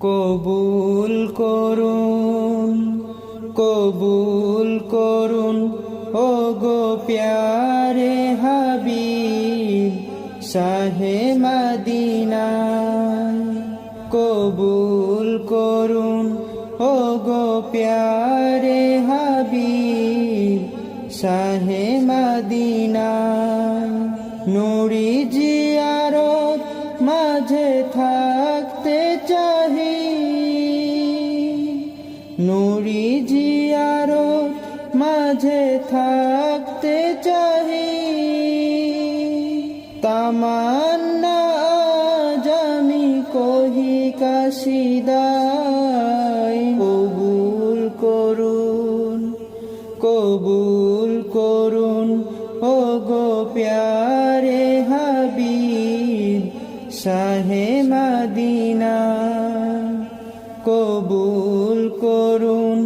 কবুল করুন, কবুল করুন ও গো প্যারে হাবিব শাহে মদিনা। কবুল করুন ও গো প্যারে হাবিব শাহে মদিনা। নূরি জিয়ারত মাঝে থাকতে চাহি, নূরি জিয়ারত মাঝে থাকতে চাহি। তামান্না জামি কহি কাশিদাই। কবুল করুন, কবুল করুন ও গো প্যারে হাবিব শাহে মদিনা। কবুল করুন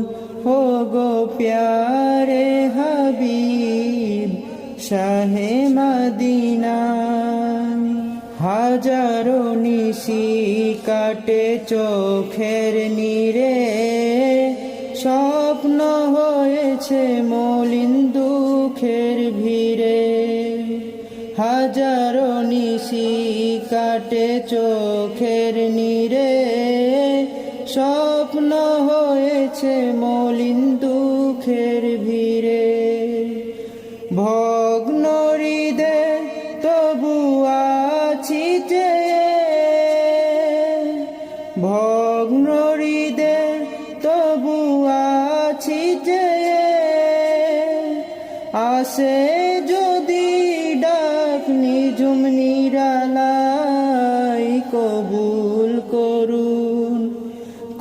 ও গো প্যারে হাবিব শাহে মদিনা। হাজারো নিশি কাটে চোখের নীরে, স্বপ্ন হয়েছে মলিন দুঃখের ভিড়ে। হাজারো নিশি কাটে চোখের নীরে, স্বপ্ন হয়েছে মলিন দুঃখের ভিড়ে। ভগ্ন হৃদয়ে তবু আছি চেয়ে, ভগ্ন হৃদয়ে তবু আছি চেয়ে। আসে যদি ডাক নিঝুম নিরালাই। কবুল করুন,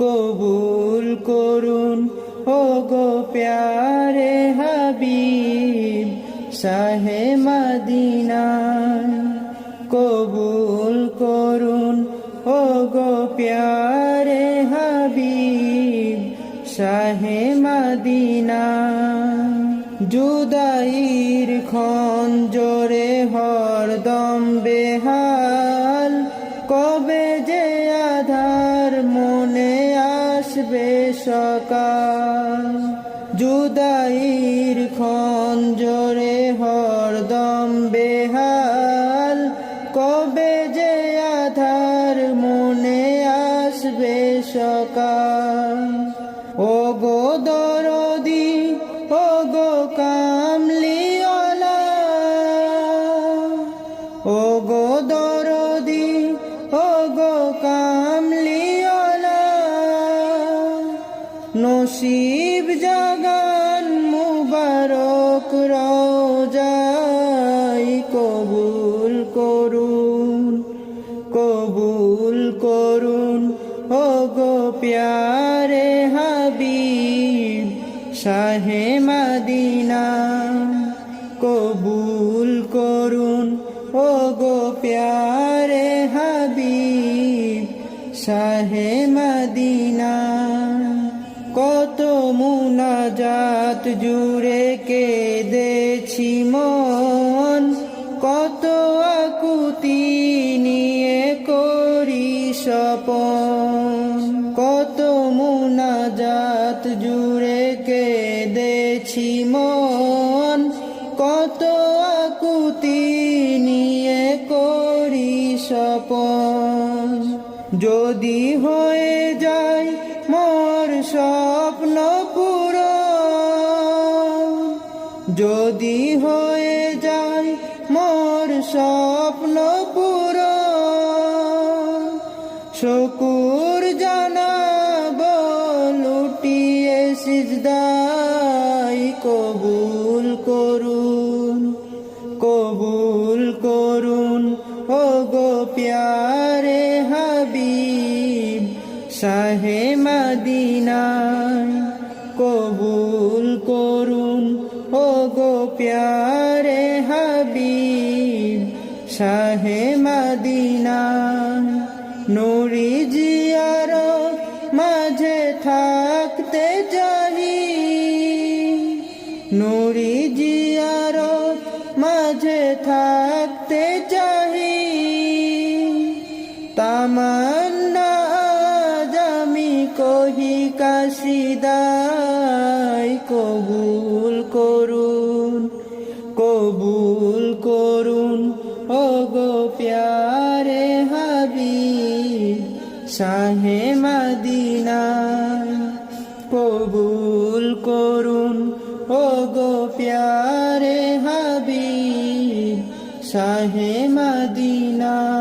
কবুল করুন ও গো প্যারে হাবিব শাহে মদিনা। কবুল করুন ও গো প্যারে হাবিব শাহে মদিনা। জুদাইর খঞ্জরে হরদম বেহাল, কবে যে আধার মনে আসবে সকাল। জুদাইর খঞ্জরে হরদম বেহাল, কবে যে আধার মনে আসবে সকাল। ও গো দরদি, ও গো কামলিওয়ালা, ও গো দরদি, ও গো কামলিওয়ালা। নসিব জাগান মুবারক রওজাই। কবুল করুন, কবুল করুন ও গো প্যারে হাবিব শাহে মদিনা। কবুল করুন ও গো প্যারে হাবিব শাহে মদিনা। কত মুনাজাত জুড়ে কেঁদেছি মন, কত আকুতি নিয়ে করি স্বপন। কত মুনাজাত জুড়ে কেঁদেছি মন, কত আকুতি নিয়ে করি স্বপন। যদি হয়ে যায় মোর স্বপ্ন পূরণ, যদি হয়ে যায় মোর স্বপ্ন পূরণ। শুকুর জানাব লুটিয়ে সিজদায়। কবুল করুন, কবুল করুন ও গো প্যারে হাবিব শাহে মদিনা। কবুল করুন ও গো প্যারে হাবিব শাহে মদিনা। নূরি জিয়ারত মাঝে থাকতে চাহি, নূরি জিয়ারত মাঝে থাকতে চাহি। তামান্না সহি কাসিদায় কবুল করুন, কবুল করুন ও গো প্যারে হাবিব শাহে মদিনা। কবুল করুন ও গো প্যারে হাবিব শাহে মদিনা।